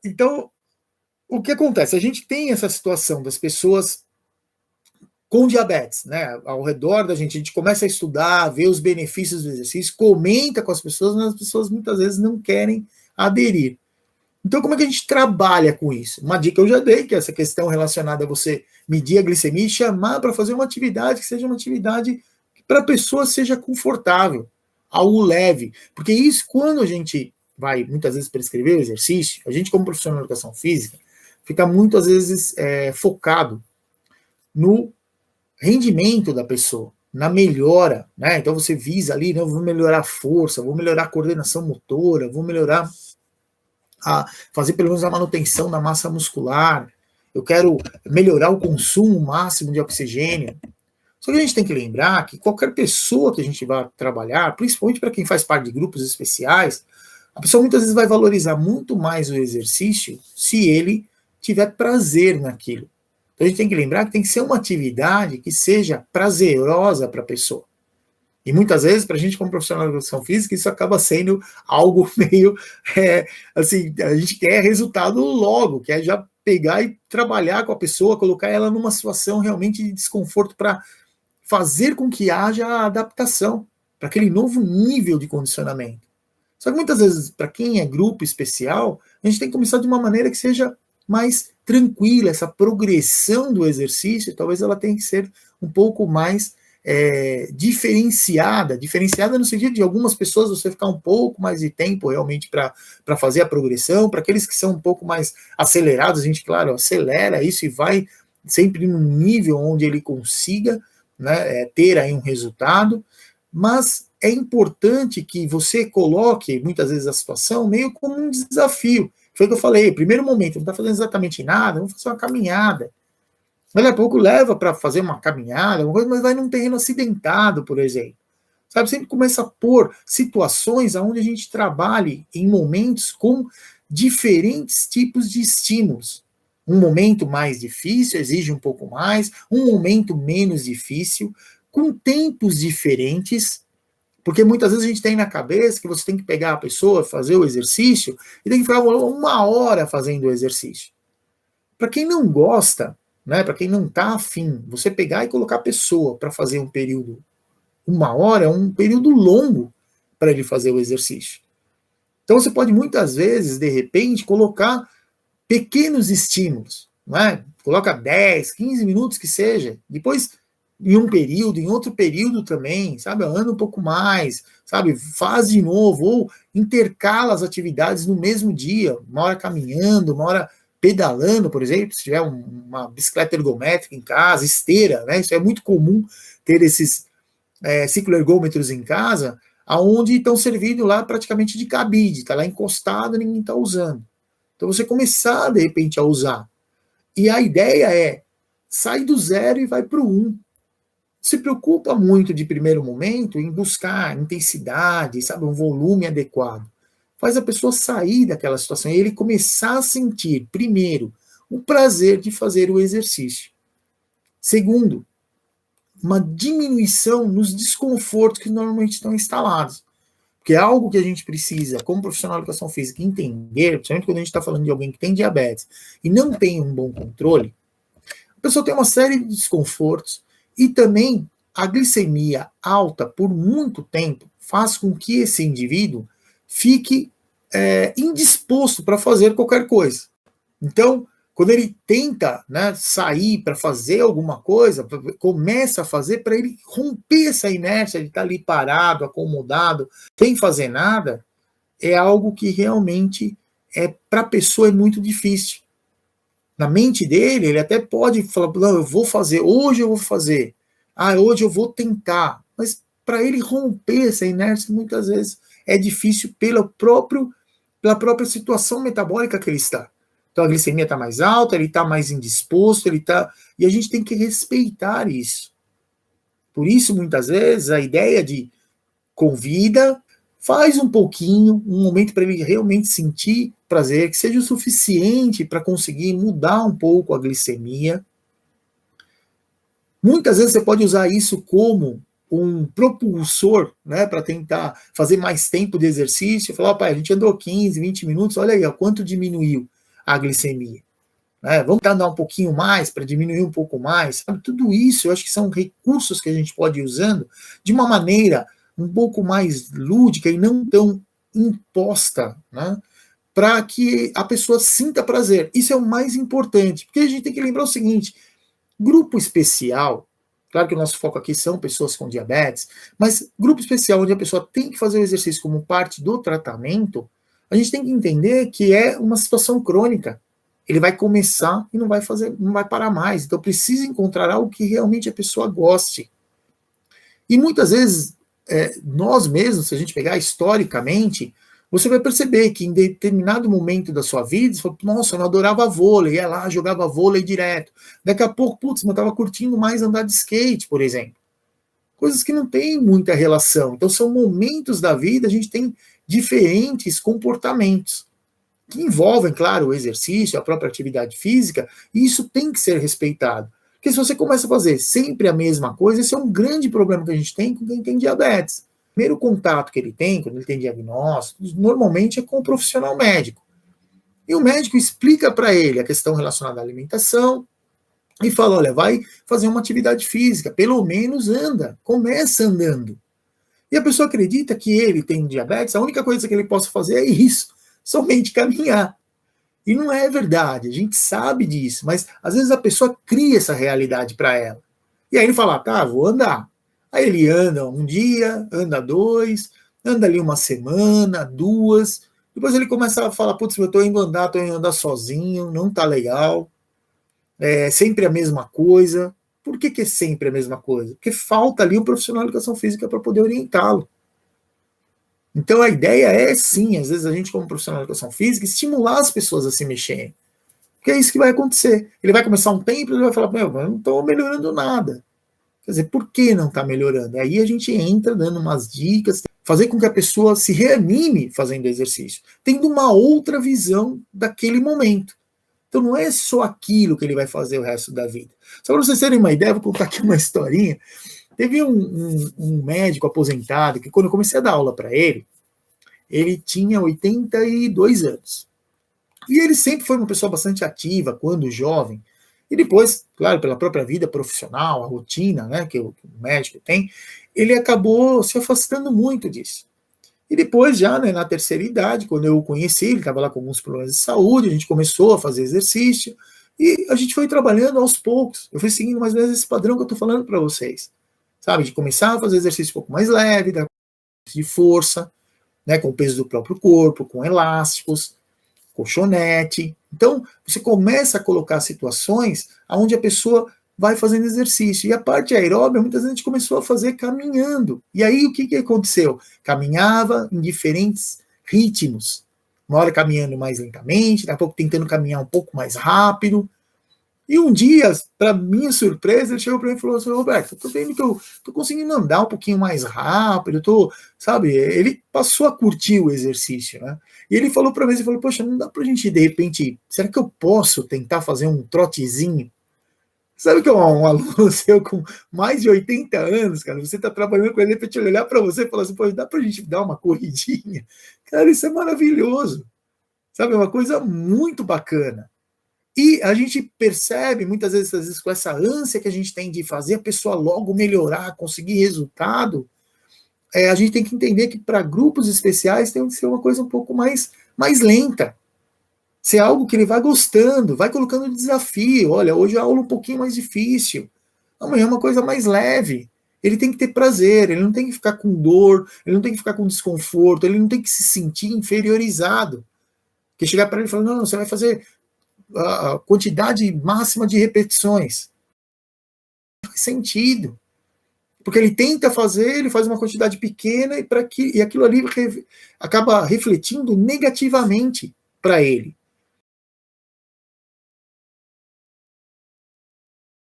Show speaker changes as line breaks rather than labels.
Então, o que acontece? A gente tem essa situação das pessoas com diabetes, né? Ao redor da gente, a gente começa a estudar, ver os benefícios do exercício, comenta com as pessoas, mas as pessoas muitas vezes não querem aderir. Então, como é que a gente trabalha com isso? Uma dica eu já dei, que é essa questão relacionada a você medir a glicemia e chamar para fazer uma atividade que seja uma atividade que para a pessoa seja confortável, algo leve. Porque isso, quando a gente vai muitas vezes prescrever o exercício, a gente, como profissional de educação física, fica muitas vezes focado no rendimento da pessoa, na melhora, né? Então você visa ali, né, eu vou melhorar a força, vou melhorar a coordenação motora, vou melhorar fazer pelo menos a manutenção da massa muscular, eu quero melhorar o consumo máximo de oxigênio. Só que a gente tem que lembrar que qualquer pessoa que a gente vai trabalhar, principalmente para quem faz parte de grupos especiais, a pessoa muitas vezes vai valorizar muito mais o exercício se ele tiver prazer naquilo. Então a gente tem que lembrar que tem que ser uma atividade que seja prazerosa para a pessoa. E muitas vezes, para a gente, como profissional de educação física, isso acaba sendo algo meio, assim, a gente quer resultado logo, quer já pegar e trabalhar com a pessoa, colocar ela numa situação realmente de desconforto para fazer com que haja adaptação para aquele novo nível de condicionamento. Só que muitas vezes, para quem é grupo especial, a gente tem que começar de uma maneira que seja mais tranquila, essa progressão do exercício, talvez ela tenha que ser um pouco mais diferenciada no sentido de algumas pessoas você ficar um pouco mais de tempo realmente para fazer a progressão, para aqueles que são um pouco mais acelerados, a gente, claro, acelera isso e vai sempre num nível onde ele consiga, né, ter aí um resultado, mas é importante que você coloque, muitas vezes, a situação meio como um desafio. Foi o que eu falei, primeiro momento, não está fazendo exatamente nada, vamos fazer uma caminhada. Daqui a pouco leva para fazer uma caminhada, uma coisa, mas vai num terreno acidentado, por exemplo. Sabe, sempre começa a pôr situações onde a gente trabalhe em momentos com diferentes tipos de estímulos. Um momento mais difícil exige um pouco mais, um momento menos difícil, com tempos diferentes, porque muitas vezes a gente tem na cabeça que você tem que pegar a pessoa, fazer o exercício, e tem que ficar 1 hora fazendo o exercício. Para quem não gosta, né, para quem não está afim, você pegar e colocar a pessoa para fazer um período, 1 hora é um período longo para ele fazer o exercício. Então você pode muitas vezes, de repente, colocar pequenos estímulos, né? Coloca 10, 15 minutos que seja, depois em um período, em outro período também, sabe? Anda um pouco mais, sabe? Faz de novo, ou intercala as atividades no mesmo dia, 1 hora caminhando, 1 hora pedalando, por exemplo, se tiver uma bicicleta ergométrica em casa, esteira, né? Isso é muito comum ter esses cicloergômetros em casa, aonde estão servindo lá praticamente de cabide, está lá encostado, ninguém está usando. Então você começar, de repente, a usar. E a ideia é, sai do 0 e vai para o 1. Se preocupa muito de primeiro momento em buscar intensidade, sabe, um volume adequado. Faz a pessoa sair daquela situação e ele começar a sentir, primeiro, o prazer de fazer o exercício. Segundo, uma diminuição nos desconfortos que normalmente estão instalados. Porque é algo que a gente precisa, como profissional de educação física, entender, principalmente quando a gente está falando de alguém que tem diabetes e não tem um bom controle, a pessoa tem uma série de desconfortos e também a glicemia alta por muito tempo faz com que esse indivíduo fique indisposto para fazer qualquer coisa. Então, quando ele tenta, né, sair para fazer alguma coisa, começa a fazer para ele romper essa inércia, ele está ali parado, acomodado, sem fazer nada, é algo que realmente para a pessoa é muito difícil. Na mente dele, ele até pode falar, não, eu vou fazer, hoje eu vou fazer, hoje eu vou tentar, mas para ele romper essa inércia, muitas vezes é difícil pela própria situação metabólica que ele está. Então a glicemia está mais alta, ele está mais indisposto, e a gente tem que respeitar isso. Por isso, muitas vezes, a ideia de convida, faz um pouquinho, um momento para ele realmente sentir prazer, que seja o suficiente para conseguir mudar um pouco a glicemia. Muitas vezes você pode usar isso como um propulsor, né, para tentar fazer mais tempo de exercício, falar, pai, a gente andou 15, 20 minutos, olha aí, ó, quanto diminuiu a glicemia. Né? Vamos tentar andar um pouquinho mais para diminuir um pouco mais. Sabe? Tudo isso eu acho que são recursos que a gente pode ir usando de uma maneira um pouco mais lúdica e não tão imposta, né? Para que a pessoa sinta prazer. Isso é o mais importante, porque a gente tem que lembrar o seguinte, grupo especial, claro que o nosso foco aqui são pessoas com diabetes, mas grupo especial onde a pessoa tem que fazer o exercício como parte do tratamento, a gente tem que entender que é uma situação crônica. Ele vai começar e não vai fazer, não vai parar mais. Então precisa encontrar algo que realmente a pessoa goste. E muitas vezes, nós mesmos, se a gente pegar historicamente, você vai perceber que em determinado momento da sua vida, você fala, nossa, eu não adorava vôlei, ia lá, jogava vôlei direto. Daqui a pouco, putz, eu estava curtindo mais andar de skate, por exemplo. Coisas que não têm muita relação. Então, são momentos da vida, a gente tem diferentes comportamentos, que envolvem, claro, o exercício, a própria atividade física, e isso tem que ser respeitado. Porque se você começa a fazer sempre a mesma coisa, esse é um grande problema que a gente tem com quem tem diabetes. O primeiro contato que ele tem, quando ele tem diagnóstico, normalmente é com o profissional médico. E o médico explica para ele a questão relacionada à alimentação e fala, olha, vai fazer uma atividade física, pelo menos anda, começa andando. E a pessoa acredita que ele tem diabetes, a única coisa que ele possa fazer é isso, somente caminhar. E não é verdade, a gente sabe disso, mas às vezes a pessoa cria essa realidade para ela. E aí ele fala, tá, vou andar. Aí ele anda um dia, anda dois, anda ali uma semana, duas, depois ele começa a falar, putz, eu tô indo andar sozinho, não tá legal, é sempre a mesma coisa. Por que é sempre a mesma coisa? Porque falta ali um profissional de educação física para poder orientá-lo. Então a ideia é sim, às vezes a gente como profissional de educação física, estimular as pessoas a se mexerem. Porque é isso que vai acontecer. Ele vai começar um tempo e ele vai falar, meu, eu não estou melhorando nada. Quer dizer, por que não está melhorando? Aí a gente entra dando umas dicas, fazer com que a pessoa se reanime fazendo exercício, tendo uma outra visão daquele momento. Então não é só aquilo que ele vai fazer o resto da vida. Só para vocês terem uma ideia, vou contar aqui uma historinha. Teve um médico aposentado que quando eu comecei a dar aula para ele tinha 82 anos. E ele sempre foi uma pessoa bastante ativa quando jovem. E depois, claro, pela própria vida profissional, a rotina, né, que o médico tem, ele acabou se afastando muito disso. E depois, já né, na terceira idade, quando eu o conheci, ele estava lá com alguns problemas de saúde, a gente começou a fazer exercício, e a gente foi trabalhando aos poucos. Eu fui seguindo mais ou menos esse padrão que eu estou falando para vocês. Sabe, de começar a fazer exercício um pouco mais leve, de força, né, com o peso do próprio corpo, com elásticos, colchonete. Então, você começa a colocar situações onde a pessoa vai fazendo exercício. E a parte aeróbica, muitas vezes a gente começou a fazer caminhando. E aí, o que aconteceu? Caminhava em diferentes ritmos. Uma hora caminhando mais lentamente, daqui a pouco tentando caminhar um pouco mais rápido. E um dia, para minha surpresa, ele chegou para mim e falou assim, Roberto, eu tô vendo que eu tô conseguindo andar um pouquinho mais rápido, sabe? Ele passou a curtir o exercício, né? E ele falou para mim, ele falou, poxa, não dá pra gente, de repente, será que eu posso tentar fazer um trotezinho? Sabe que é um aluno seu com mais de 80 anos, cara, você tá trabalhando com ele, de repente ele olhar para você e falar assim, pô, dá pra gente dar uma corridinha? Cara, isso é maravilhoso, sabe? É uma coisa muito bacana. E a gente percebe, muitas vezes, com essa ânsia que a gente tem de fazer a pessoa logo melhorar, conseguir resultado, a gente tem que entender que para grupos especiais tem que ser uma coisa um pouco mais lenta. Ser algo que ele vai gostando, vai colocando desafio. Olha, hoje a aula é um pouquinho mais difícil, amanhã é uma coisa mais leve. Ele tem que ter prazer, ele não tem que ficar com dor, ele não tem que ficar com desconforto, ele não tem que se sentir inferiorizado. Que chegar para ele e falar, não, você vai fazer a quantidade máxima de repetições. Não faz sentido. Porque ele tenta fazer, ele faz uma quantidade pequena e aquilo ali acaba refletindo negativamente para ele.